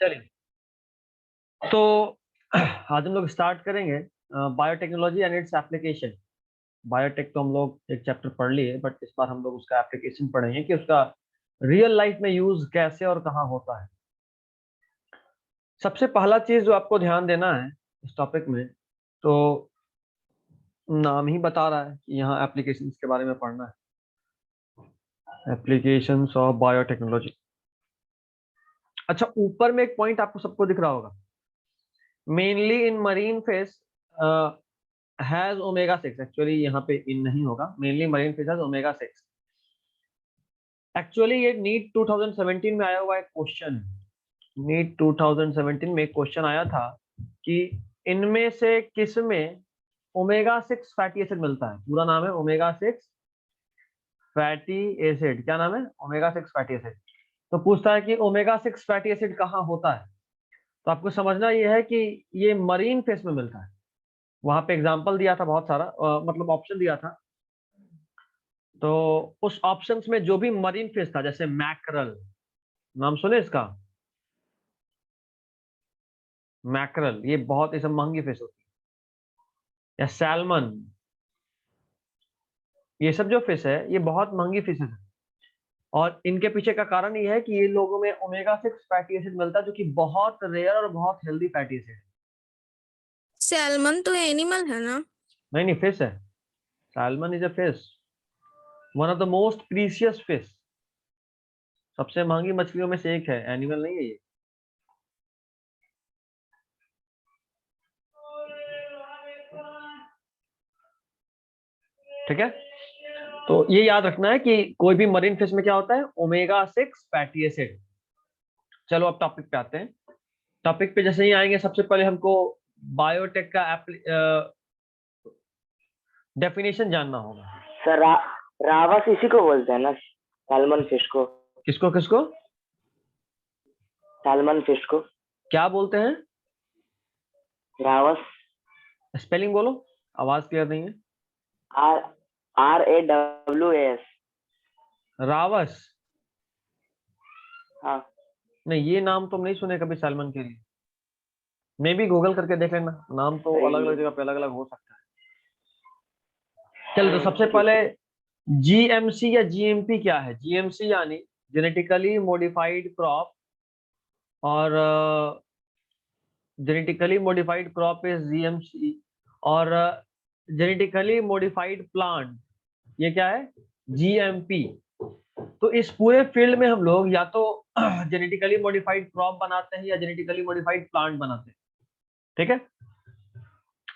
चलिए, तो आज हम लोग स्टार्ट करेंगे biotechnology and its application. Biotech तो हम लोग एक चैप्टर पढ़ लिए, बट इस बार हम लोग उसका एप्लीकेशन पढ़ेंगे कि उसका रियल लाइफ में यूज कैसे और कहाँ होता है। सबसे पहला चीज जो आपको ध्यान देना है इस टॉपिक में, तो नाम ही बता रहा है कि यहाँ एप्लीकेशंस के बारे में पढ़ना है, एप्लीकेशंस ऑफ बायोटेक्नोलॉजी। अच्छा, ऊपर में एक पॉइंट आपको सबको दिख रहा होगा, mainly in marine face has omega 6। Actually यहाँ पे इन नहीं होगा, mainly marine fish has omega 6। Actually ये नीट 2017 में आया हुआ एक क्वेश्चन है। नीट 2017 में एक क्वेश्चन आया था कि इनमें से किस में ओमेगा 6 फैटी एसिड मिलता है। पूरा नाम है ओमेगा 6 फैटी एसिड। क्या नाम है? Omega 6 fatty acid. तो पूछता है कि ओमेगा 6 फैटी एसिड कहाँ होता है। तो आपको समझना ये है कि ये मरीन फिश में मिलता है। वहां पे एग्जाम्पल दिया था बहुत सारा, मतलब ऑप्शन दिया था। तो उस ऑप्शंस में जो भी मरीन फिश था, जैसे मैकरल, नाम सुने इसका? मैकरल, ये बहुत इसमें महंगी फिश होती है। या सैल्मन, ये सब जो फिश है ये बहुत महंगी फिश है। और इनके पीछे का कारण ये है कि ये लोगों में ओमेगा 6 फैटी एसिड मिलता है, जो कि बहुत रेयर और बहुत हेल्दी फैटी एसिड है। सैल्मन तो एनिमल है ना? नहीं नहीं, फिश है। Salmon is a fish, one of the most precious fish. सबसे महंगी मछलियों में से एक है, एनिमल नहीं है ये। ठीक है, तो ये याद रखना है कि कोई भी मरीन फिश में क्या होता है, ओमेगा 6 फैटी एसिड। चलो अब टॉपिक पे आते हैं। टॉपिक पे जैसे ही आएंगे, सबसे पहले हमको बायोटेक का डेफिनेशन जानना होगा। सर रावस इसी को बोलते हैं ना, सैल्मन फिश को? किसको किसको? सैल्मन फिश को क्या बोलते हैं? रावस। स्पेलिंग बोलो, आवाज क्लियर नहीं है। आर RAWAS। रावस? हाँ। नहीं, ये नाम तुम नहीं सुने कभी सैल्मन के लिए। मे भी गूगल करके देख लेना, नाम तो अलग अलग जगह पे अलग अलग हो सकता है। चलो, तो सबसे पहले जीएमसी या जीएमपी क्या है। जीएमसी यानी जेनेटिकली मॉडिफाइड क्रॉप, और genetically modified crop is GMC. और जेनेटिकली मॉडिफाइड प्लांट, ये क्या है? जीएमपी। तो इस पूरे फील्ड में हम लोग या तो जेनेटिकली मॉडिफाइड क्रॉप बनाते हैं या जेनेटिकली मॉडिफाइड प्लांट बनाते हैं। ठीक है,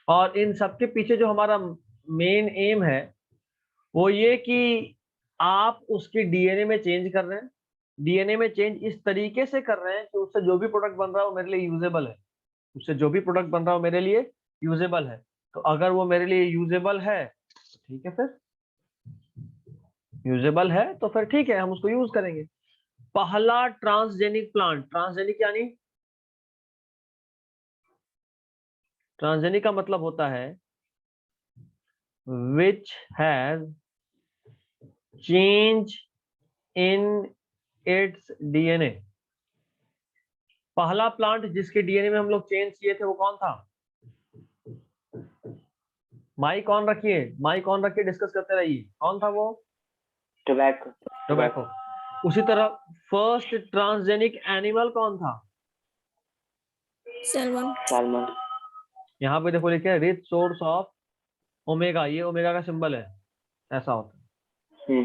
और इन सबके पीछे जो हमारा मेन एम है वो ये कि आप उसके डीएनए में चेंज कर रहे हैं। डीएनए में चेंज इस तरीके से कर रहे हैं कि उससे जो भी प्रोडक्ट बन रहा है वो मेरे लिए यूजेबल है। उससे जो भी प्रोडक्ट बन रहा है वो मेरे लिए यूजेबल है। तो अगर वो मेरे लिए यूजेबल है तो ठीक है, फिर यूजेबल है तो फिर ठीक है, हम उसको यूज करेंगे। पहला ट्रांसजेनिक प्लांट। ट्रांसजेनिक यानी, ट्रांसजेनिक का मतलब होता है which has change in its DNA. पहला प्लांट जिसके डीएनए में हम लोग चेंज किए थे वो कौन था? माइक ऑन रखिए, माइक ऑन रखिए, डिस्कस करते रहिए। कौन था वो? टोबैको। टोबैको। उसी तरह फर्स्ट ट्रांसजेनिक एनिमल कौन था? सैल्मन। सैल्मन। यहाँ पे देखो लिखे रिच सोर्स ऑफ ओमेगा, ये ओमेगा का सिंबल है, ऐसा होता है।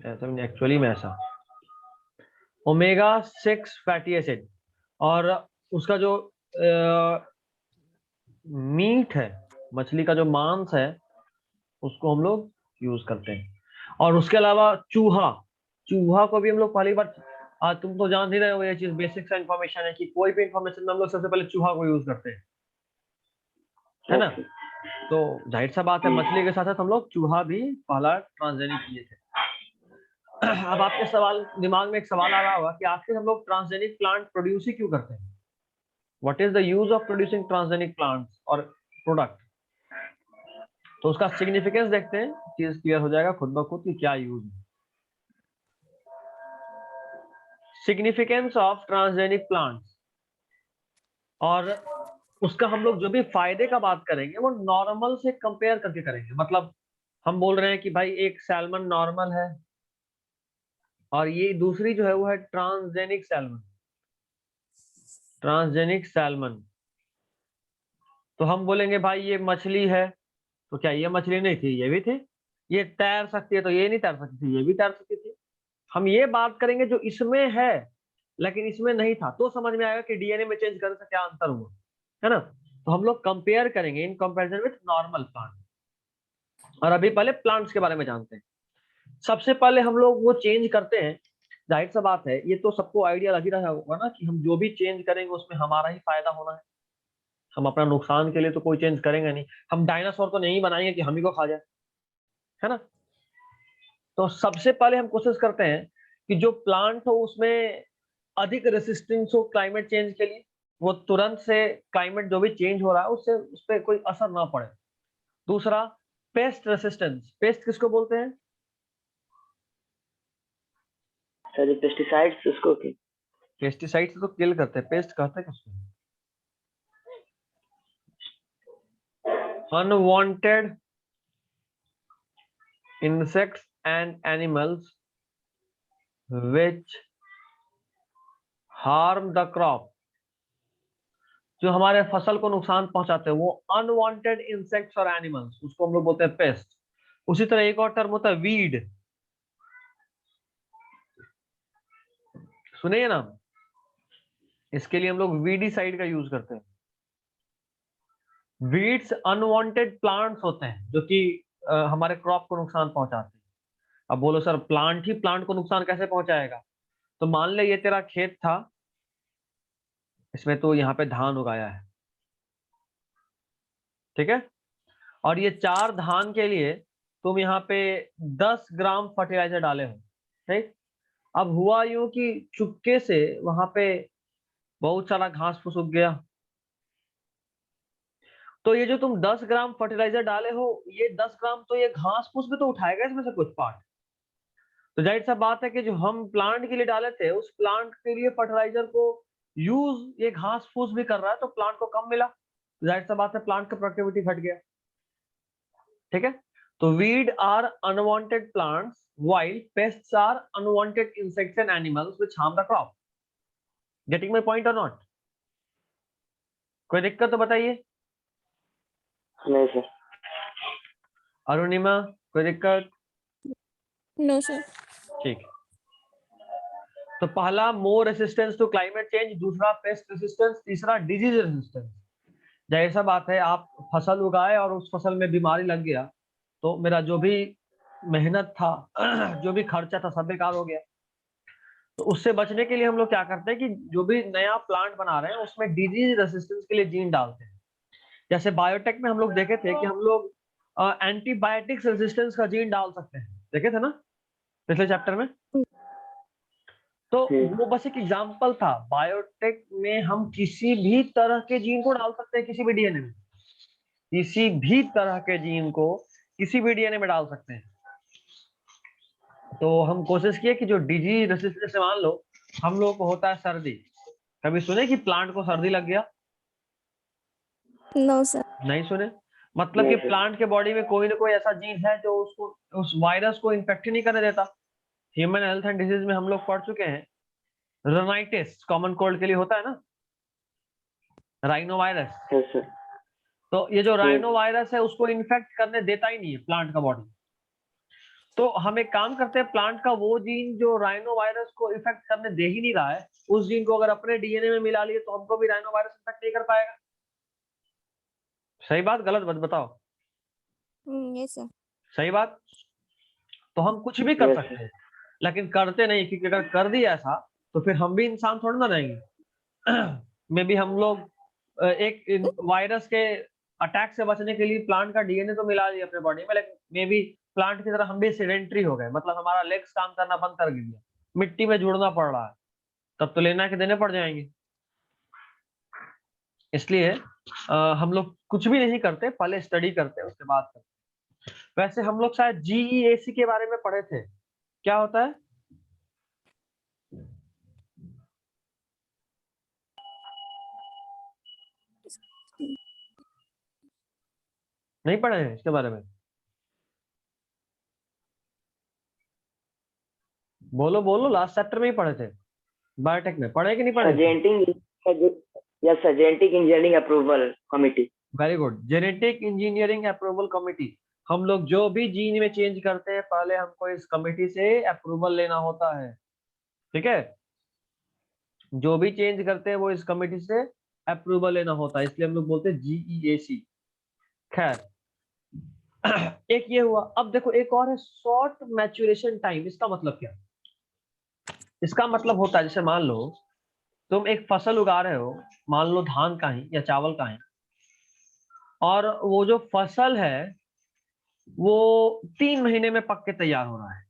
ऐसा नहीं, एक्चुअली में ऐसा ओमेगा 6 फैटी एसिड। और उसका जो मीट है, मछली का जो मांस है, उसको हम लोग यूज करते हैं। और उसके अलावा चूहा, चूहा को भी हम लोग पहली बार, आज तुम तो जान ही रहे हो, ये चीज बेसिक सा इंफॉर्मेशन है कि कोई भी इंफॉर्मेशन में हम लोग सबसे पहले चूहा को यूज करते हैं, है ना। तो जाहिर सा बात है, मछली के साथ साथ हम लोग चूहा भी पहला ट्रांसजेनिक किए थे। अब आपके सवाल दिमाग में एक सवाल आ रहा होगा कि आखिर हम लोग ट्रांसजेनिक प्लांट प्रोड्यूस ही क्यों करते हैं। What is the use of producing transgenic plants और प्रोडक्ट। तो उसका सिग्निफिकेंस देखते हैं, चीज क्लियर हो जाएगा खुद ब खुद कि क्या यूज है। सिग्निफिकेंस ऑफ ट्रांसजेनिक प्लांट्स, और उसका हम लोग जो भी फायदे का बात करेंगे वो नॉर्मल से कंपेयर करके करेंगे। मतलब हम बोल रहे हैं कि भाई एक सैल्मन नॉर्मल है और ये दूसरी जो है वो है ट्रांसजेनिक सैल्मन, ट्रांसजेनिक सैल्मन। तो हम बोलेंगे भाई ये मछली है, तो क्या ये मछली नहीं थी, ये भी थी। ये तैर सकती है, तो ये नहीं तैर सकती थी, ये भी तैर सकती थी। हम ये बात करेंगे जो इसमें है लेकिन इसमें नहीं था, तो समझ में आएगा कि डीएनए में चेंज करने से क्या अंतर हुआ, है ना। तो हम लोग कंपेयर करेंगे in comparison with normal plant. और अभी पहले प्लांट्स के बारे में जानते हैं। सबसे पहले हम लोग वो चेंज करते हैं, जाहिर सा बात है ये तो सबको आइडिया लग ही रहा होगा ना कि हम जो भी चेंज करेंगे उसमें हमारा ही फायदा होना है। हम अपना नुकसान के लिए तो कोई चेंज करेंगे नहीं। हम डायनासोर तो नहीं बनाएंगे कि हम ही को खा जाए, है ना। तो सबसे पहले हम कोशिश करते हैं कि जो प्लांट हो उसमें अधिक रेसिस्टेंस हो क्लाइमेट चेंज के लिए, वो तुरंत से क्लाइमेट जो भी चेंज हो रहा है उससे उस पर कोई असर ना पड़े। दूसरा, पेस्ट रेसिस्टेंस। पेस्ट किसको बोलते हैं? सर पेस्टिसाइड्स उसको क्या? पेस्टिसाइड से तो किल करते हैं, पेस्ट कहते हैं किसको? Unwanted insects and animals which harm the crop, जो हमारे फसल को नुकसान पहुंचाते हैं वो अनवांटेड इंसेक्ट्स और एनिमल्स, उसको हम लोग बोलते हैं पेस्ट। उसी तरह एक और टर्म होता है वीड, सुनिए ना, इसके लिए हम लोग वीडीसाइड का यूज करते हैं। वीड्स अनवांटेड प्लांट्स होते हैं जो कि हमारे क्रॉप को नुकसान पहुंचाते हैं। अब बोलो सर प्लांट ही प्लांट को नुकसान कैसे पहुंचाएगा? तो मान ले ये तेरा खेत था, इसमें तो यहाँ पे धान उगाया है, ठीक है, और ये 4 धान के लिए तुम यहाँ पे 10 ग्राम फर्टिलाइजर डाले हो, ठीक। अब हुआ यूं कि चुपके से वहां पे बहुत सारा घास फूस उग गया, तो ये जो तुम 10 ग्राम फर्टिलाइजर डाले हो, ये 10 ग्राम तो ये घास फूस भी तो उठाएगा इसमें से कुछ पार्ट। तो जाहिर सा बात है कि जो हम प्लांट के लिए डाले थे उस प्लांट के लिए फर्टिलाइजर को यूज ये घास फूस भी कर रहा है, तो प्लांट को कम मिला, तो जाहिर सा बात है प्लांट का प्रोडक्टिविटी घट गया, ठीक है। तो weed are unwanted plants while pests are unwanted insects and animals which harm the crop. Getting my point or not? कोई दिक्कत तो बताइए। नहीं सर। अरुणिमा कोई दिक्कत? No sir. ठीक। तो पहला more resistance to climate change, दूसरा पेस्ट रेसिस्टेंस, तीसरा डिजीज रेसिस्टेंस। जाहिर सा बात है आप फसल उगाए और उस फसल में बीमारी लग गया तो मेरा जो भी मेहनत था जो भी खर्चा था सब बेकार हो गया। तो उससे बचने के लिए हम लोग क्या करते हैं कि जो भी नया प्लांट बना रहे हैं उसमें डिजीज रेसिस्टेंस के लिए जीन डालते हैं। जैसे बायोटेक में हम लोग देखे थे कि हम लोग एंटीबायोटिक्स रेजिस्टेंस का जीन डाल सकते हैं, देखे थे ना पिछले चैप्टर में। तो वो बस एक एग्जांपल था, बायोटेक में हम किसी भी तरह के जीन को डाल सकते हैं, किसी भी डीएनए में, किसी भी तरह के जीन को किसी भी डीएनए में डाल सकते हैं। तो हम कोशिश किए कि जो डिजीज रेसिस्टेंस, मान लो हम लोग को होता है सर्दी, कभी सुने कि प्लांट को सर्दी लग गया? No sir. नहीं सुने। मतलब कि प्लांट के बॉडी में कोई ना कोई ऐसा जीन है जो उसको उस वायरस को इन्फेक्ट नहीं करने देता। ह्यूमन हेल्थ एंड डिजीज में हम लोग पढ़ चुके हैं, राइनाइटिस कॉमन कोल्ड के लिए होता है ना, राइनो वायरस। Yes sir. तो ये जो राइनो वायरस है उसको इन्फेक्ट करने देता ही नहीं है प्लांट का बॉडी। तो हम एक काम करते हैं, प्लांट का वो जीन जो राइनो वायरस को इफेक्ट करने दे ही नहीं रहा है, उस जीन को अगर अपने डीएनए में मिला लिए तो हमको भी राइनो वायरस इफेक्ट नहीं कर पाएगा। सही बात गलत बात बताओ? Yes sir. सही बात। तो हम कुछ भी कर Yes, सकते हैं लेकिन करते नहीं, क्योंकि अगर कर दिया ऐसा तो फिर हम भी इंसान थोड़ा ना रहेंगे। मे बी हम लोग एक वायरस के अटैक से बचने के लिए प्लांट का डीएनए तो मिला लिया अपने बॉडी में, लेकिन मे बी प्लांट की तरह हम भी सेडेंट्री हो गए, मतलब हमारा लेग्स काम करना बंद कर दिया, मिट्टी में जुड़ना पड़ रहा है, तब तो लेना के देने पड़ जाएंगे। इसलिए हम लोग कुछ भी नहीं करते, पहले स्टडी करते हैं उसके बाद करते हैं। वैसे हम लोग शायद जीईएसी के बारे में पढ़े थे, क्या होता है? नहीं पढ़े हैं इसके बारे में? बोलो बोलो, लास्ट चैप्टर में ही पढ़े थे, बायोटेक में पढ़े कि नहीं पढ़े? Yes sir, genetic engineering approval committee. Very good, genetic engineering approval committee. हम लोग जो भी जीन में चेंज करते हैं पहले हमको इस कमिटी से अप्रूवल लेना होता है, ठीक है? जो भी चेंज करते हैं वो इस कमिटी से अप्रूवल लेना होता है, इसलिए हम लोग बोलते हैं GEAC। खैर एक ये हुआ। अब देखो एक और है शॉर्ट मैच्योरेशन टाइम। इसका मतलब क्या? इसका मतलब होता है जैसे मान लो तुम एक फसल उगा रहे हो, मान लो धान का ही या चावल का ही, और वो जो फसल है वो 3 महीने में पक के तैयार हो रहा है।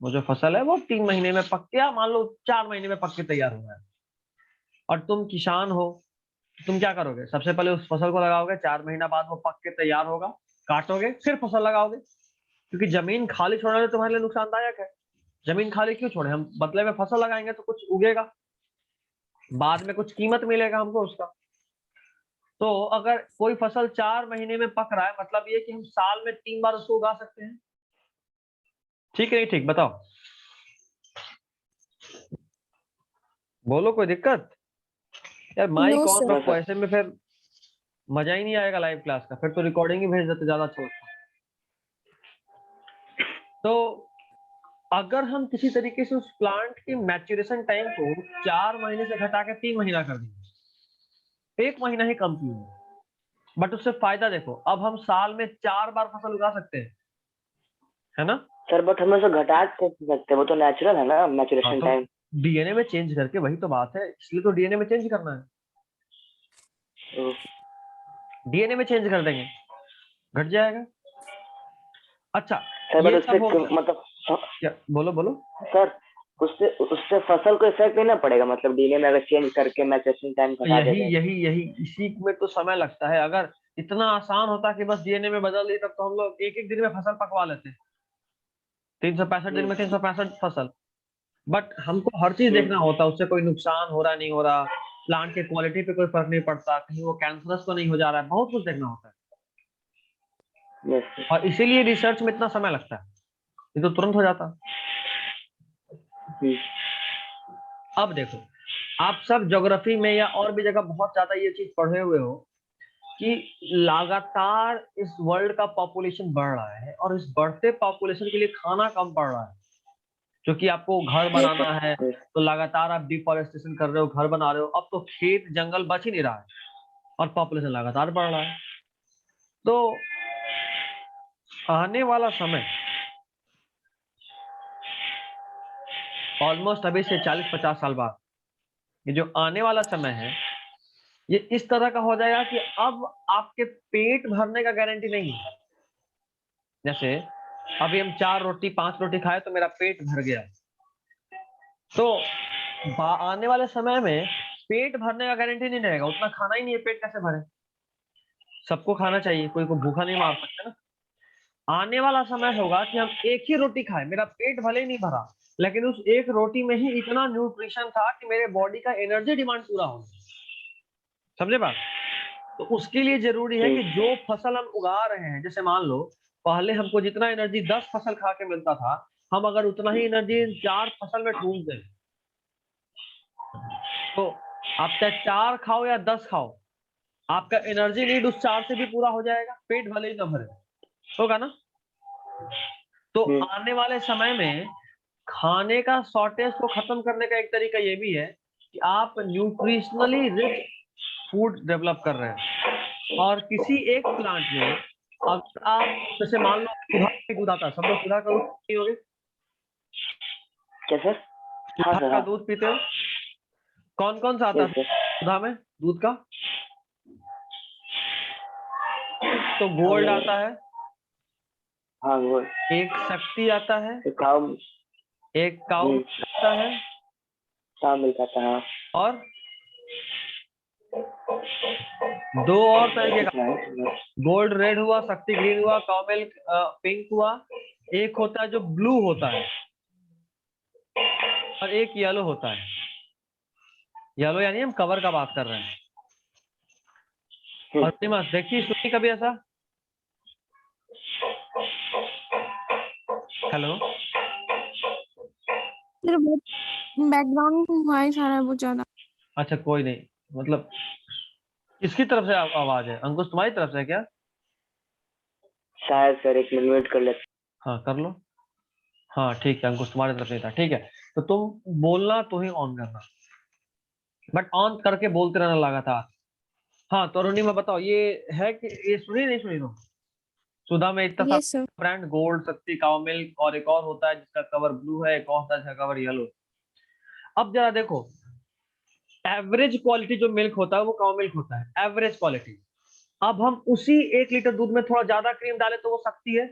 वो जो फसल है वो 3 महीने में पक के, या मान लो 4 महीने में पक के तैयार हो रहा है, और तुम किसान हो, तुम क्या करोगे? सबसे पहले उस फसल को लगाओगे, 4 महीना बाद वो पक के तैयार होगा, काटोगे, फिर फसल लगाओगे, क्योंकि जमीन खाली छोड़ना तो तुम्हारे लिए नुकसानदायक है। जमीन खाली क्यों छोड़े? हम बदले में फसल लगाएंगे तो कुछ उगेगा, बाद में कुछ कीमत मिलेगा हमको उसका। तो अगर कोई फसल 4 महीने में पक रहा है, मतलब ये कि हम साल में 3 बार उसको उगा सकते हैं। ठीक है नहीं ठीक बताओ, बोलो कोई दिक्कत? यार माइक नो ऑन सर। रखो, ऐसे में फिर मजा ही नहीं आएगा लाइव क्लास का, फिर तो रिकॉर्डिंग ही भेज देते, ज्यादा अच्छा होता। तो अगर हम किसी तरीके से उस प्लांट के मैच्योरेशन टाइम को 4 महीने से घटा के 3 महीना कर देंगे, 1 महीना ही कम किए, बट उससे फायदा देखो, अब हम साल में 4 बार फसल उगा सकते हैं, है ना? सर बट हम उसे घटा कैसे सकते हैं, वो तो नेचुरल है ना हाँ, मैचुरेशन तो टाइम। डीएनए में चेंज करके, वही तो बात है, इसलिए तो डीएनए में चेंज करना है। डीएनए में चेंज कर देंगे, घट जाएगा। अच्छा सर बट ये उससे सब हो गया। मतलब क्या? बोलो बोलो। सर उससे उससे फसल को इफेक्ट नहीं ना पड़ेगा, मतलब डीएनए में अगर चेंज करके मैचुरेशन टाइम तो घटा यही देते हैं। यही यही इसी में तो समय लगता है। अगर इतना आसान होता कि बस डीएनए में बदल दी, तब तो हम लोग एक एक दिन में फसल पकवा लेते। 365 दिन में 365 फसल। बट हमको हर चीज देखना होता है, उससे कोई नुकसान हो रहा नहीं हो रहा, प्लांट के क्वालिटी पे कोई फर्क नहीं पड़ता, कहीं वो कैंसरस तो नहीं हो जा रहा है, बहुत कुछ देखना होता है। यस और इसीलिए रिसर्च में इतना समय लगता है, ये तो तुरंत हो जाता। अब देखो, आप सब ज्योग्राफी में या और भी जगह बहुत ज्यादा ये चीज पढ़े हुए हो कि लगातार इस वर्ल्ड का पॉपुलेशन बढ़ रहा है, और इस बढ़ते पॉपुलेशन के लिए खाना कम पड़ रहा है, क्योंकि आपको घर बनाना है तो लगातार आप डिफॉरेस्टेशन कर रहे हो, घर बना रहे हो, अब तो खेत जंगल बच ही नहीं रहा है, और पॉपुलेशन लगातार बढ़ रहा है। तो आने वाला समय ऑलमोस्ट अभी से 40-50 साल बाद, ये जो आने वाला समय है ये इस तरह का हो जाएगा कि अब आपके पेट भरने का गारंटी नहीं है। जैसे अभी हम 4 रोटी 5 रोटी खाए तो मेरा पेट भर गया, तो आने वाले समय में पेट भरने का गारंटी नहीं रहेगा, उतना खाना ही नहीं है, पेट कैसे भरे? सबको खाना चाहिए, कोई को भूखा नहीं मार सकता ना। आने वाला समय होगा कि हम एक ही रोटी खाएं, मेरा पेट भले ही नहीं भरा, लेकिन उस एक रोटी में ही इतना न्यूट्रिशन था कि मेरे बॉडी का एनर्जी डिमांड पूरा हो गया। समझे बात? तो उसके लिए जरूरी है कि जो फसल हम उगा रहे हैं, जैसे मान लो पहले हमको जितना एनर्जी 10 फसल खा के मिलता था, हम अगर उतना ही एनर्जी 4 फसल में ढूंढ दें, तो आप चाहे 4 खाओ या 10 खाओ, आपका एनर्जी नीड उस 4 से भी पूरा हो जाएगा, पेट भले ही न भरे, होगा ना? तो आने वाले समय में खाने का शॉर्टेज को खत्म करने का एक तरीका ये भी है कि आप न्यूट्रिशनली रिच फूड डेवलप कर रहे हैं, और किसी एक प्लांट में अगर आप, जैसे मान लो सुधा का दूध आता है, सब लोग सुधा का दूध पीते होंगे, क्या सर? हाँ सुधा सर का हाँ। दूध पीते हो? कौन कौन सा आता यस है सर। सुधा में दूध का? तो गोल्ड आता है, हाँ वो एक शक्ति आता है, काउ एक काउ आता है, काउ मिल्क आता है। और 2 और तरीके का, गोल्ड रेड हुआ, शक्ति ग्रीन हुआ, काउ मिल्क पिंक हुआ, एक होता है जो ब्लू होता है, और एक येलो होता है। येलो यानी हम कवर का बात कर रहे हैं। और देखी सुनी कभी ऐसा? हेलो, सर बैकग्राउंड वॉइस आ रहा है बहुत ज्यादा। अच्छा कोई नहीं, मतलब किसकी तरफ से आवाज है? अंकुश तुम्हारी तरफ से है क्या? शायद सर, एक मिनट वेट कर लेते। हाँ कर लो। हाँ ठीक है, अंकुश तुम्हारी तरफ से था, ठीक है। तो तुम बोलना तो ही ऑन करना, बट ऑन करके बोलते रहना लगातार। हाँ तो अरुणिमा बताओ, ये है कि ये सुनी नहीं सुनी तुम? सुधा में इतना यस सर। ब्रांड, गोल्ड, शक्ति, काउ मिल्क, और एक और होता है जिसका कवर ब्लू है, एक और होता है जिसका कवर येलो। अब जरा देखो, एवरेज क्वालिटी जो मिल्क होता है वो काउ मिल्क होता है, एवरेज क्वालिटी। अब हम उसी 1 लीटर दूध में थोड़ा ज्यादा क्रीम डाले तो वो शक्ति है,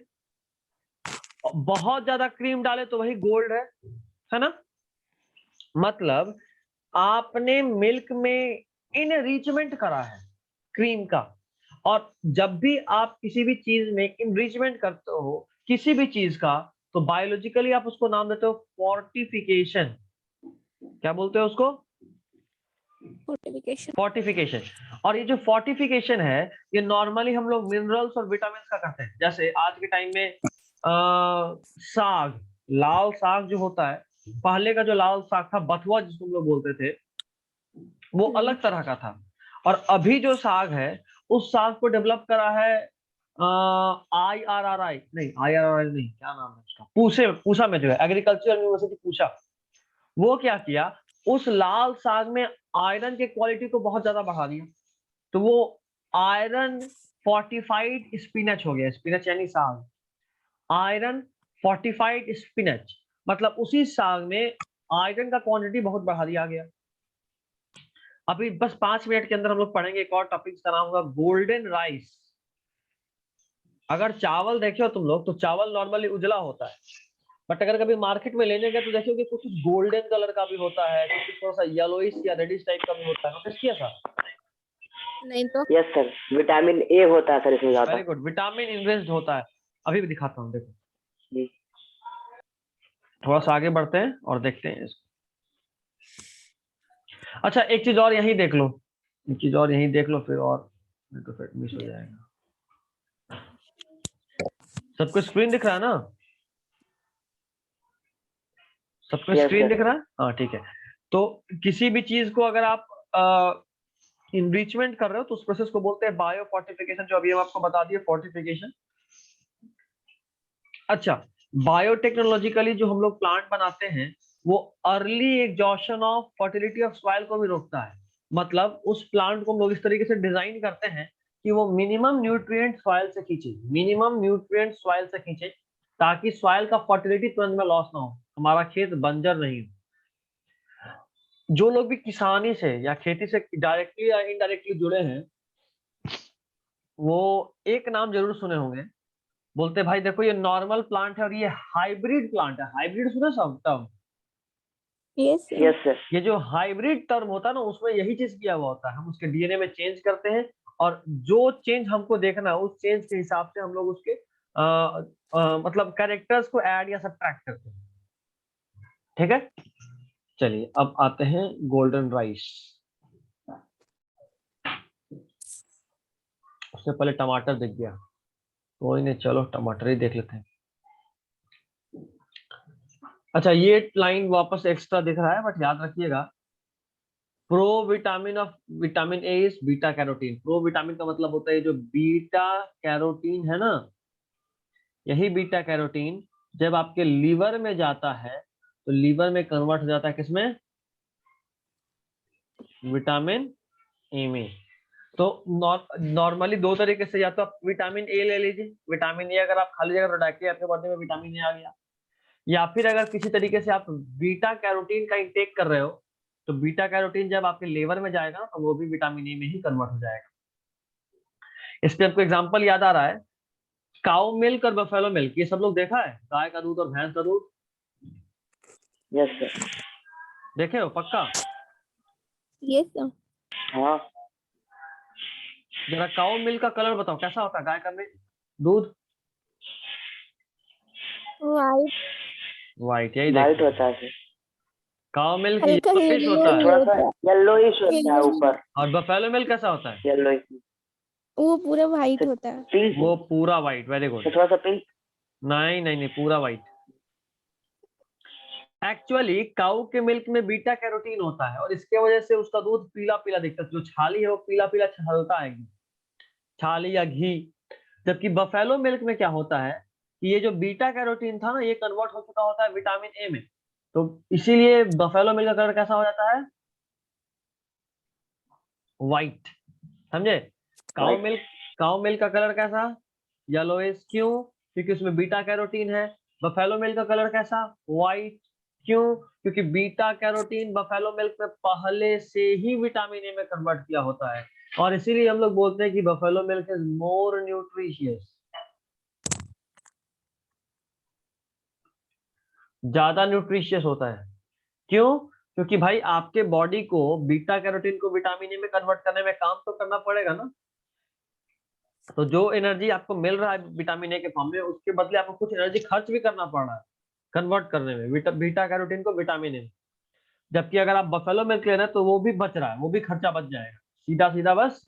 और बहुत ज्यादा क्रीम डाले तो वही गोल्ड है ना? मतलब आपने मिल्क में इनरिचमेंट करा है क्रीम का, और जब भी आप किसी भी चीज में इनरिचमेंट करते हो किसी भी चीज का, तो बायोलॉजिकली आप उसको नाम देते हो फोर्टिफिकेशन। क्या बोलते हो उसको? फोर्टिफिकेशन। फोर्टिफिकेशन। और ये जो फोर्टिफिकेशन है, ये नॉर्मली हम लोग मिनरल्स और विटामिन का करते हैं। जैसे आज के टाइम में साग, लाल साग जो होता है, पहले का जो लाल साग था, बथुआ जिसको हम लोग बोलते थे, वो अलग तरह का था। और अभी जो साग है, उस साग को डेवलप करा है IRRI, नहीं IRRI नहीं, क्या नाम है उसका, पूसा में जो है, एग्रीकल्चर यूनिवर्सिटी पूसा, वो क्या किया, उस लाल साग में आयरन के क्वालिटी को बहुत ज्यादा बढ़ा दिया, तो वो आयरन फोर्टिफाइड स्पिनच हो गया। स्पिनच यानी साग, आयरन फोर्टिफाइड स्पिनच, मतलब उसी साग में आयरन का क्वांटिटी बहुत बढ़ा दिया गया। अभी बस 5 मिनट के अंदर हम लोग पढ़ेंगे एक और टॉपिक, का नाम होगा गोल्डन राइस। अगर चावल देखे हो तुम लोग, तो चावल नॉर्मली उजला होता है, बट अगर कभी मार्केट में लेने गए तो देखोगे कुछ गोल्डन कलर का भी होता है, कुछ थोड़ा सा येलोइश या रेडिश टाइप का भी होता है। नोटिस किया था? नहीं तो यस सर, विटामिन ए होता है सर इसमें ज्यादा। वेरी गुड, विटामिन इनरिच्ड होता है। अभी भी दिखाता हूँ, देखो जी। थोड़ा सा आगे बढ़ते हैं और देखते हैं इसको। अच्छा एक चीज और यही देख लो, एक चीज और यही देख लो, फिर और नहीं तो फिर मिस हो जाएगा। सबको स्क्रीन दिख रहा है ना? सबको यस स्क्रीन सर। दिख रहा है? हाँ ठीक है। तो किसी भी चीज को अगर आप इनरिचमेंट कर रहे हो तो उस प्रोसेस को बोलते हैं बायो फोर्टिफिकेशन, जो अभी हम आपको बता दिए, फोर्टिफिकेशन। अच्छा, बायोटेक्नोलॉजिकली जो हम लोग प्लांट बनाते हैं, वो early exhaustion of fertility of soil को भी रोकता है। मतलब उस प्लांट को हम लोग इस तरीके से डिजाइन करते हैं कि वो मिनिमम न्यूट्रिएंट सॉइल से खींचे, मिनिमम न्यूट्रिएंट सॉइल से खींचे, ताकि सॉइल का फर्टिलिटी तुरंत में लॉस ना हो, हमारा खेत बंजर नहीं हो। जो लोग भी किसानी से या खेती से डायरेक्टली या इनडायरेक्टली जुड़े हैं, वो एक नाम जरूर सुने होंगे, बोलते भाई देखो ये नॉर्मल प्लांट है और ये हाइब्रिड प्लांट है। हाइब्रिड सुना सब term? Yes sir. Yes sir. ये जो हाइब्रिड टर्म होता है ना, उसमें यही चीज किया हुआ होता है, हम उसके डीएनए में चेंज करते हैं, और जो चेंज हमको देखना है उस चेंज के हिसाब से हम लोग उसके मतलब कैरेक्टर्स को ऐड या सब्ट्रैक्ट करते हैं। ठीक है, चलिए अब आते हैं गोल्डन राइस। उससे पहले टमाटर दिख गया, कोई नहीं, चलो टमाटर ही देख लेते हैं। अच्छा ये लाइन वापस एक्स्ट्रा दिख रहा है, बट याद रखिएगा, pro vitamin of vitamin A is beta carotene. Pro vitamin का मतलब होता है जो बीटा कैरोटीन है ना, यही बीटा कैरोटीन जब आपके लीवर में जाता है तो लीवर में कन्वर्ट हो जाता है किसमें? विटामिन ए में। तो नॉर्मली दो तरीके से, या तो आप विटामिन ए ले लीजिए, विटामिन ए अगर आप खा लीजिएगा तो डायरेक्टली आपके बॉडी में विटामिन ए आ गया, या फिर अगर किसी तरीके से आप बीटा कैरोटीन का इंटेक कर रहे हो, तो बीटा कैरोटीन जब आपके लीवर में जाएगा तो वो भी विटामिन ए में ही कन्वर्ट हो जाएगा। इस पे आपको एग्जांपल याद आ रहा है, काउ मिल्क और बफेलो मिल्क, ये सब लोग देखा है, गाय का दूध और भैंस का दूध यस सर। देखे हो पक्का? Yes sir. हाँ। जरा काउ मिल्क का कलर बताओ कैसा होता है, गाय का मिल्क दूध? वाइट। व्हाइट, यही वाइट देखो, होता है सर। काउ मिल्क हल्का येलोइश होता है, थोड़ा सा येलोइश होता है ऊपर। और बफेलो मिल्क कैसा होता है? येलोइश। वो पूरा वाइट होता है। पिंक। वो पूरा व्हाइट। Very good. थोड़ा सा पिंक। नहीं नहीं नहीं, पूरा व्हाइट। एक्चुअली काऊ के मिल्क में बीटा कैरोटीन होता है और इसके वजह से उसका दूध पीला पीला दिखता है, जो छाली है वो पीला पीला छलता है, छाली या घी। जबकि बफेलो मिल्क में क्या होता है कि ये जो बीटा कैरोटीन था ना, ये कन्वर्ट हो चुका होता है विटामिन ए में, तो इसीलिए बफेलो मिल्क का कलर कैसा हो जाता है, व्हाइट। समझे? काऊ मिल्क का कलर कैसा, येलोइश। क्यों? क्योंकि उसमें बीटा कैरोटीन है। बफेलो मिल्क का कलर कैसा, व्हाइट। क्यों? क्योंकि बीटा कैरोटीन बफेलो मिल्क में पहले से ही विटामिन ए में कन्वर्ट किया होता है, और इसीलिए हम लोग बोलते हैं कि buffalo milk is more nutritious, ज्यादा न्यूट्रिशियस होता है। क्यों? क्योंकि भाई आपके बॉडी को बीटा कैरोटीन को विटामिन ए में कन्वर्ट करने में काम तो करना पड़ेगा ना, तो जो एनर्जी आपको मिल रहा है विटामिन ए के फॉर्म में, उसके बदले आपको कुछ एनर्जी खर्च भी करना पड़ रहा है कन्वर्ट करने में बीटा कैरोटीन को विटामिन ए में। जबकि अगर आप बफेलो मिल्क ले रहे हैं तो वो भी बच रहा है, वो भी खर्चा बच जाएगा, सीधा सीधा बस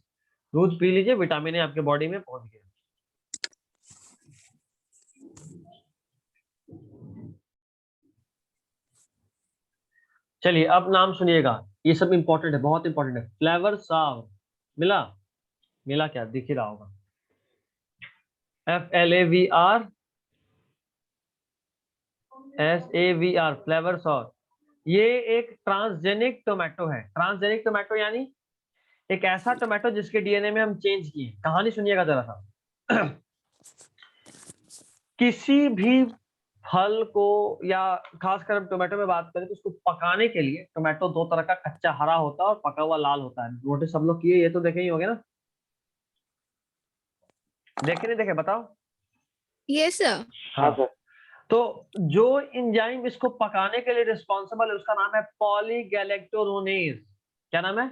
दूध पी लीजिए, विटामिन ए आपके बॉडी में पहुंच गया। चलिए अब नाम सुनिएगा, ये सब इंपॉर्टेंट है, बहुत इंपॉर्टेंट है। फ्लेवर सावर मिला, मिला क्या, दिख ही रहा होगा, FLAVR SAVR, फ्लेवर सावर। ये एक ट्रांसजेनिक टोमेटो है। ट्रांसजेनिक टोमेटो यानी एक ऐसा टोमेटो जिसके डीएनए में हम चेंज किए। कहानी सुनिएगा जरा सा। किसी भी फल को, या खासकर हम टोमेटो में बात करें तो उसको पकाने के लिए, टोमेटो दो तरह का, कच्चा हरा होता है और पका हुआ लाल होता है। नोटिस सब लोग किए, ये तो देखे ही होंगे ना, देखे नहीं देखे बताओ? Yes sir. हाँ सर। तो जो एंजाइम इसको पकाने के लिए रिस्पॉन्सिबल है उसका नाम है पॉलीगैलेक्टोरोनेज। क्या नाम है?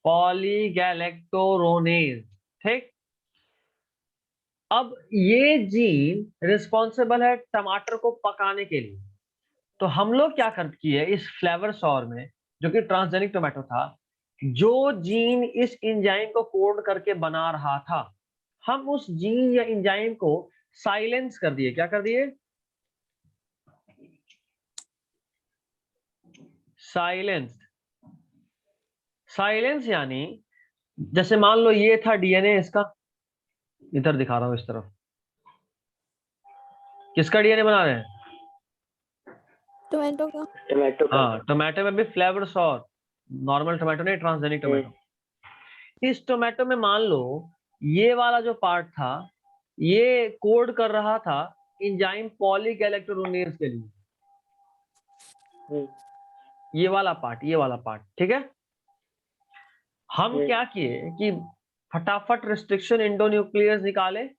पॉलीगैलेक्टोरोनेज। ठीक। अब ये जीन रिस्पॉन्सिबल है टमाटर को पकाने के लिए। तो हम लोग क्या कर किए इस फ्लेवर सॉर में, जो कि ट्रांसजेनिक टोमेटो था, जो जीन इस एंजाइम को कोड करके बना रहा था, हम उस जीन या एंजाइम को साइलेंस कर दिए। क्या कर दिए? साइलेंस। साइलेंस यानी जैसे मान लो ये था डीएनए इसका, इधर दिखा रहा हूं इस तरफ, किसका डीएनए बना रहे हैं? टोमेटो का। टोमेटो का। हाँ, टोमेटो में भी फ्लेवर सॉर, नॉर्मल टोमेटो नहीं, ट्रांसजेनिक टोमेटो। इस टोमेटो में मान लो ये वाला जो पार्ट था, ये कोड कर रहा था एंजाइम पॉलीगैलेक्टोरोनेज के लिए, ये वाला पार्ट। ठीक है। हम क्या किए कि फटाफट रिस्ट्रिक्शन एंडोन्यूक्लियस निकाले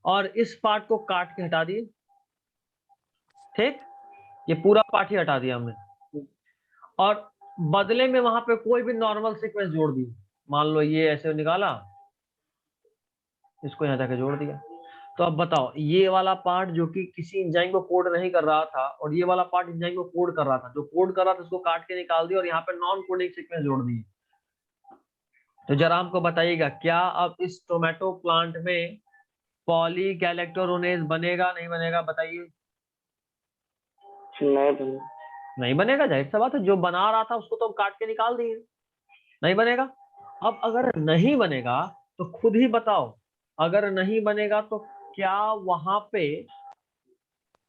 और इस पार्ट को काट के हटा दिए। ठीक, ये पूरा पार्ट ही हटा दिया हमने, और बदले में वहां पे कोई भी नॉर्मल सीक्वेंस जोड़ दी। मान लो ये ऐसे निकाला, इसको यहां जाके जोड़ दिया। तो अब बताओ, ये वाला पार्ट जो कि किसी एंजाइम को कोड नहीं कर रहा था, और ये वाला पार्ट एंजाइम को कोड कर रहा था, जो कोड कर रहा था उसको काट के निकाल दिया और यहाँ पे नॉन कोडिंग सीक्वेंस जोड़ दिए। तो जरा हमको बताइएगा, क्या अब इस टोमेटो प्लांट में पॉलीगैलेक्टोरोनेज बनेगा नहीं बनेगा? बताइए। नहीं बनेगा, जाहिर सा बात है, जो बना रहा था उसको तो हम काट के निकाल दिए, नहीं बनेगा। अब अगर नहीं बनेगा तो खुद ही बताओ, अगर नहीं बनेगा तो क्या वहां पे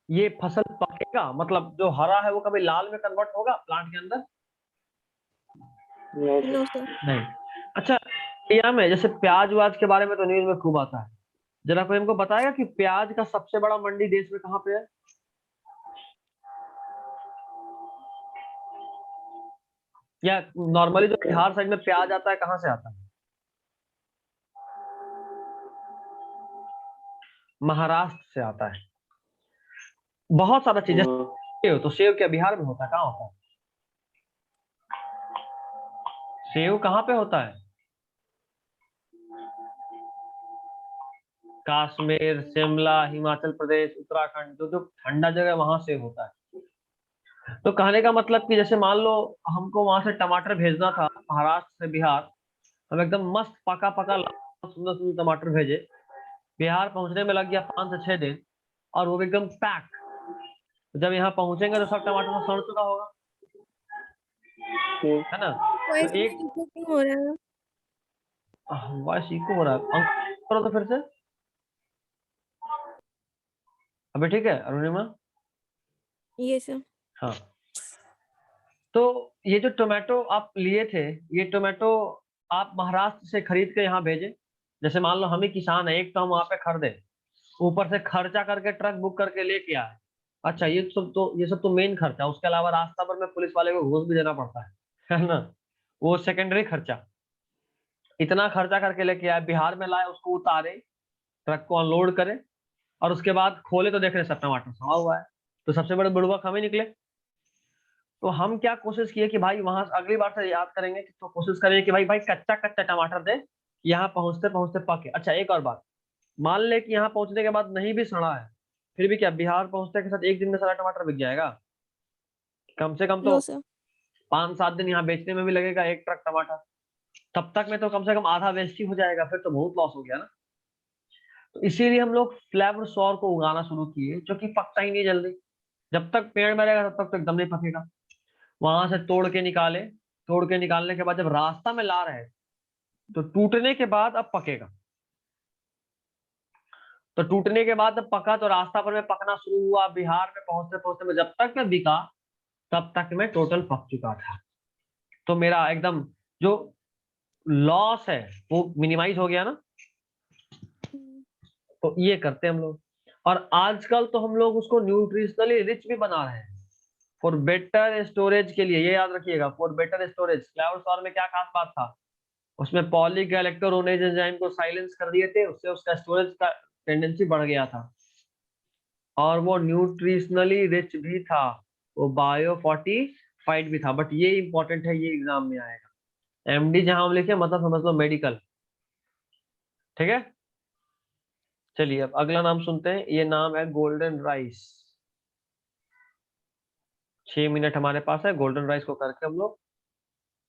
ये फसल पकेगा? मतलब जो हरा है वो कभी लाल में कन्वर्ट होगा प्लांट के अंदर? No sir. नहीं। अच्छा, इंडिया में जैसे प्याज वाज के बारे में तो न्यूज में खूब आता है, जरा कोई हमको बताएगा कि प्याज का सबसे बड़ा मंडी देश में कहाँ पे है? या नॉर्मली जो बिहार साइड में प्याज आता है कहाँ से आता है? महाराष्ट्र से आता है। बहुत सारा चीज, सेव, तो सेव क्या बिहार में होता है? कहाँ होता है सेव? कहाँ पे होता है? कश्मीर, शिमला, हिमाचल प्रदेश, उत्तराखंड, जो जो ठंडा जगह वहां से होता है। तो कहने का मतलब कि जैसे मान लो हमको वहां से टमाटर भेजना था महाराष्ट्र से बिहार, हम एकदम मस्त पका पका सुंदर सुंदर टमाटर भेजे, बिहार पहुंचने में लग गया 5 से 6 दिन, और वो एकदम पैक, तो जब यहाँ पहुंचेंगे तो सब टमाटर तो सड़ चुका होगा, है ना। तो वॉइस एक क्यों हो रहा है? वॉइस इको हो रहा है, अंक करो तो फिर से। अभी ठीक है अरुणिमा? ये सर। हाँ, तो ये जो टोमेटो आप लिए थे, ये टोमेटो आप महाराष्ट्र से खरीद के यहाँ भेजे। जैसे मान लो हम ही किसान है, एक तो हम वहां पे खरीदे, ऊपर से खर्चा करके ट्रक बुक करके लेके आए। अच्छा, ये सब तो मेन खर्चा, उसके अलावा रास्ता पर में पुलिस वाले को घूस भी देना पड़ता है ना। वो सेकेंडरी खर्चा। इतना खर्चा करके लेके आए, बिहार में लाए, उसको उतारे, ट्रक को अनलोड करे, और उसके बाद खोले तो देख रहे सब टमाटर सड़ा हुआ है। तो सबसे बड़े बुड़बक हम ही निकले। तो हम क्या कोशिश किए कि भाई वहां अगली बार से याद करेंगे कि तो कोशिश करेंगे कि भाई भाई कच्चा कच्चा टमाटर दे, यहाँ पहुंचते पहुंचते पके। अच्छा, एक और बात, मान ले कि यहाँ पहुंचने के बाद नहीं भी सड़ा है, फिर भी क्या बिहार पहुंचने के साथ एक दिन में सारा टमाटर बिक जाएगा? कम से कम तो नो सर। 5-7 दिन यहाँ बेचने में भी लगेगा एक ट्रक टमाटर। तब तक में तो कम से कम आधा वेस्ट ही हो जाएगा, फिर तो बहुत लॉस हो गया ना। तो इसीलिए हम लोग फ्लेवर सॉर को उगाना शुरू किए, जो कि पकता ही नहीं जल्दी। जब तक पेड़ में रहेगा तब तक तो एकदम नहीं पकेगा। वहां से तोड़ के निकाले, तोड़ के निकालने के बाद जब रास्ता में ला रहे, तो टूटने के बाद अब पकेगा। तो टूटने के बाद अब पका, तो रास्ता पर में पकना शुरू हुआ, बिहार में पहुंचते पहुंचते में जब तक मैं बिका तब तक मैं टोटल पक चुका था। तो मेरा एकदम जो लॉस है वो मिनिमाइज हो गया ना। तो ये करते हैं हम लोग। और आजकल तो हम लोग उसको न्यूट्रिशनली रिच भी बना रहे हैं, फॉर बेटर स्टोरेज के लिए। ये याद रखिएगा, फॉर बेटर स्टोरेज। फ्लावर सॉर में क्या खास बात था, उसमें पॉलीगैलेक्टोरोनेज एंजाइम को साइलेंस कर दिए थे, उससे उसका स्टोरेज का टेंडेंसी बढ़ गया था। और वो न्यूट्रिशनली रिच भी था, वो बायो फोर्टिफाइड भी था। बट ये इंपॉर्टेंट है, ये एग्जाम में आएगा। एमडी जहां हम लिखे मतलब समझ लो मेडिकल। ठीक है, चलिए अब अगला नाम सुनते हैं। ये नाम है गोल्डन राइस। 6 मिनट हमारे पास है, गोल्डन राइस को करके हम लोग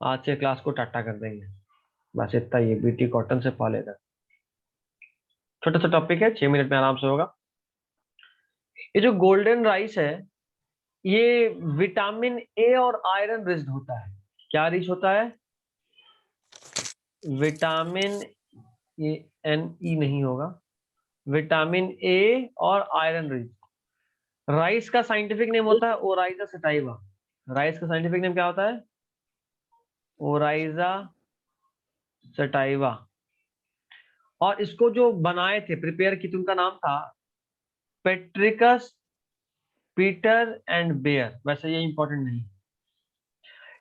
आज के क्लास को टाटा कर देंगे। बस इतना, ये बीटी कॉटन से पा लेगा। छोटा सा टॉपिक है, 6 मिनट में आराम से होगा। ये जो गोल्डन राइस है, ये विटामिन ए और आयरन रिच होता है। क्या रिच होता है? विटामिन, ये एन ई नहीं होगा, विटामिन ए और आयरन रिच। राइस का साइंटिफिक नेम होता है ओराइजा सटाइवा। राइस का साइंटिफिक नेम क्या होता है? Oryza sativa. और इसको जो बनाए थे, प्रिपेयर की, उनका नाम था पेट्रिकस पीटर एंड बेयर। वैसे ये इंपॉर्टेंट नहीं।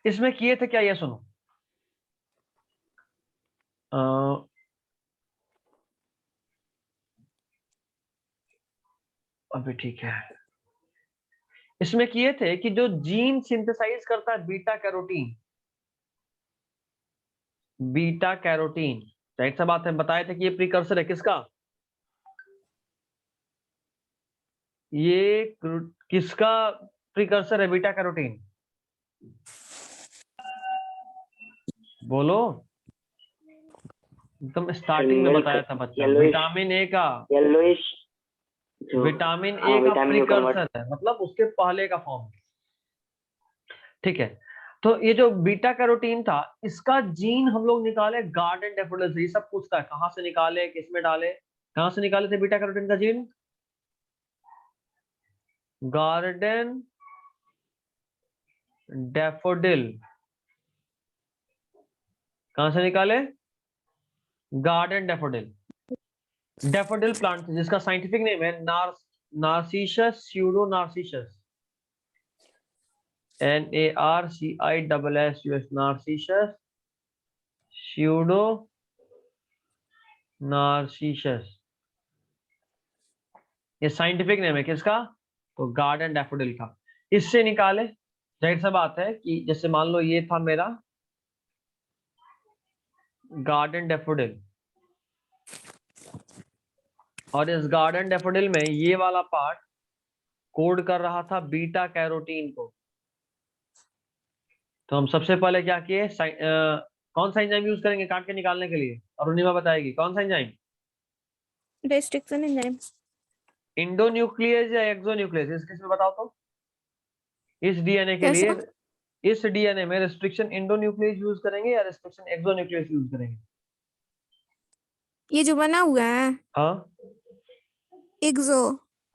इसमें किए थे क्या, ये सुनो। अभी ठीक है। इसमें किए थे कि जो जीन सिंथेसाइज करता है beta carotene, beta carotene, right सा बात है, बताए थे कि ये प्रीकर्सर है किसका? ये किसका प्रीकर्सर है बीटा कैरोटीन? बोलो, एकदम स्टार्टिंग में बताया था बच्चा, विटामिन ए का, येलोइश। विटामिन हाँ, ए का विटामिन यू कन्वर्ट। प्रीकर्सर है, मतलब उसके पहले का फॉर्म। ठीक है, तो ये जो बीटा कैरोटीन था, इसका जीन हम लोग निकाले गार्डन डैफोडिल से। ये सब पूछता है कहाँ से निकाले, किसमें डाले, कहाँ से निकाले थे बीटा कैरोटीन का जीन? Garden daffodil. कहाँ से निकाले? Garden daffodil. डैफोडिल प्लांट जिसका साइंटिफिक नेम है Narcissus pseudo Narcissus, NARCISS, Narcissus pseudo Narcissus. ये साइंटिफिक नेम है किसका? तो गार्डन डैफोडिल का। इससे निकाले। जाहिर सा बात है कि जैसे मान लो ये था मेरा गार्डन डैफोडिल, और इस गार्डन डैफोडिल में ये वाला पार्ट कोड कर रहा था बीटा कैरोटीन को। तो हम सबसे पहले क्या किए, कौन सा एंजाइम यूज करेंगे काट के निकालने के लिए? अरुणिमा बताएगी कौन सा एंजाइम। Destruction enzyme. इंडोन्यूक्लियस या एक्सोन्यूक्लियस, इस केस में बताओ तो। इस डीएनए के लिए, कैसा? इस डीएनए में रिस्ट्रिक्शन एंडोन्यूक्लियस यूज करेंगे या रिस्ट्रिक्शन एक्सोन्यूक्लियस यूज करेंगे? ये जो बना हुआ है हाँ, एक्सो,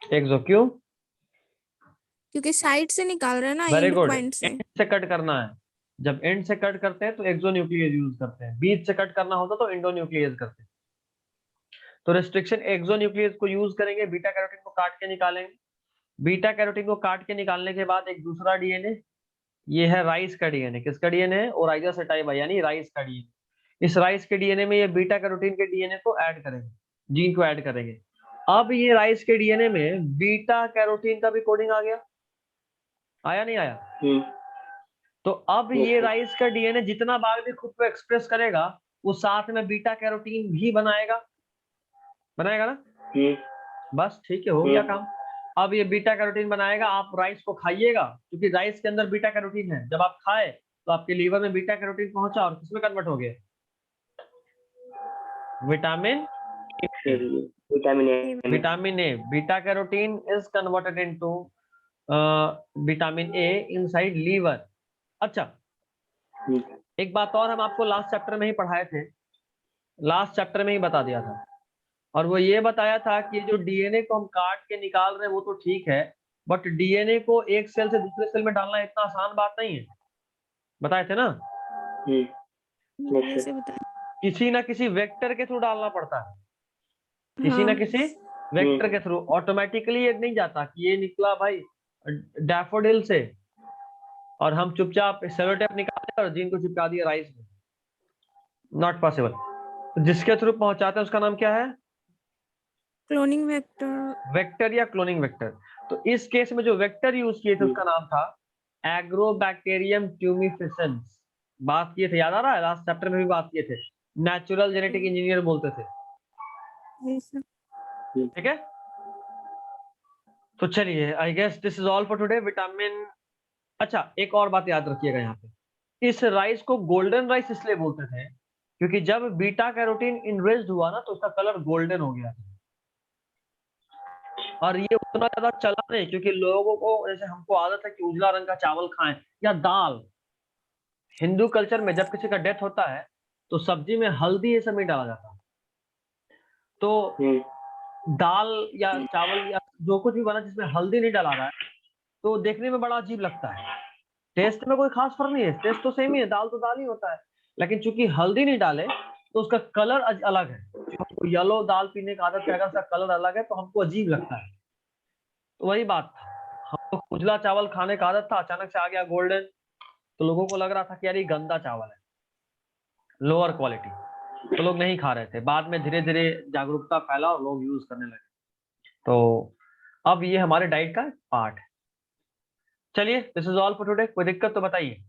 एक्सो। क्यों? क्योंकि साइड से निकाल रहे हैं ना, वेरी एंड गुड, पॉइंट से। एंड से कट करना है। जब एंड से कट करते हैं तो एक्सोन्यूक्लियस यूज करते हैं, बीच से कट करना होता तो एंडोन्यूक्लियस करते हैं। तो रिस्ट्रिक्शन एक्सोन्यूक्लियस को यूज करेंगे, बीटा कैरोटीन को काट के निकालेंगे। बीटा कैरोटीन को काट के निकालने के बाद एक दूसरा डीएनए, ये है राइस का डीएनए। किसका डीएनए है? ओराइजा सेटाइवा, यानी राइस का डीएनए। इस राइस के डीएनए में ये बीटा कैरोटीन के डीएनए को ऐड करेंगे, जीन को ऐड करेंगे। अब ये राइस के डीएनए में बीटा कैरोटीन का भी कोडिंग आ गया, आया नहीं आया? तो अब ये राइस का डीएनए जितना बार भी खुद को एक्सप्रेस करेगा, वो साथ में बीटा कैरोटीन भी बनाएगा ना? बस ठीक है, हो गया काम। अब ये बीटा कैरोटीन बनाएगा, आप राइस को खाइएगा, क्योंकि राइस के अंदर बीटा कैरोटीन है। जब आप खाए तो आपके लीवर में बीटा कैरोटीन पहुंचा और किसमें कन्वर्ट हो गया? Vitamin vitamin A. Beta carotene is converted into vitamin A inside liver. अच्छा, एक बात और हम आपको लास्ट चैप्टर में ही पढ़ाए थे, लास्ट चैप्टर में ही बता दिया था, और वो ये बताया था कि जो डीएनए को हम काट के निकाल रहे हैं वो तो ठीक है, बट डीएनए को एक सेल से दूसरे सेल में डालना इतना आसान बात नहीं है, बताए थे ना? कैसे बताएं? किसी ना किसी वेक्टर के थ्रू डालना पड़ता है, किसी ना हाँ। किसी वेक्टर के थ्रू। ऑटोमेटिकली ये नहीं जाता कि ये निकला भाई डैफोडिल से और हम चुपचाप सेलो टेप निकाले और जीन को चिपका दिया राइस में, नॉट पॉसिबल। तो जिसके थ्रू पहुंचाते हैं उसका नाम क्या है? Cloning vector. वेक्टर या क्लोनिंग वेक्टर। तो इस केस में जो वेक्टर यूज किए थे उसका नाम था एग्रोबैक्टीरियम ट्यूमिफिसेंस। बात किए थे, याद आ रहा है? लास्ट चैप्टर में भी बात किए थे, नेचुरल जेनेटिक इंजीनियर बोलते थे, ठीक है? तो चलिए, I guess this is all for today. Vitamin, अच्छा एक और बात याद रखिएगा यहाँ पे, इस राइस को गोल्डन राइस इसलिए बोलते थे क्योंकि जब बीटा कैरोटीन इनरिच्ड हुआ ना तो उसका कलर गोल्डन हो गया। और ये उतना ज्यादा चला नहीं, क्योंकि लोगों को, जैसे हमको आदत है कि उजला रंग का चावल खाएं या दाल। हिंदू कल्चर में जब किसी का डेथ होता है तो सब्जी में हल्दी ये सब नहीं डाला जाता, तो दाल या चावल या जो कुछ भी बना जिसमें हल्दी नहीं डाला रहा है तो देखने में बड़ा अजीब लगता है। टेस्ट में कोई खास फर्क नहीं है, टेस्ट तो सेम ही है, दाल तो दाल ही होता है, लेकिन चूंकि हल्दी नहीं डाले तो उसका कलर अलग है। जो हमको येलो दाल पीने की आदत है, अगर उसका कलर अलग है तो हमको अजीब लगता है। तो वही बात था, हमको उजला चावल खाने का आदत था, अचानक से आ गया गोल्डन, तो लोगों को लग रहा था कि यार ये गंदा चावल है, लोअर क्वालिटी, तो लोग नहीं खा रहे थे। बाद में धीरे धीरे जागरूकता फैला और लोग यूज करने लगे, तो अब ये हमारे डाइट का पार्ट है। चलिए, this is all for today. कोई दिक्कत तो बताइए।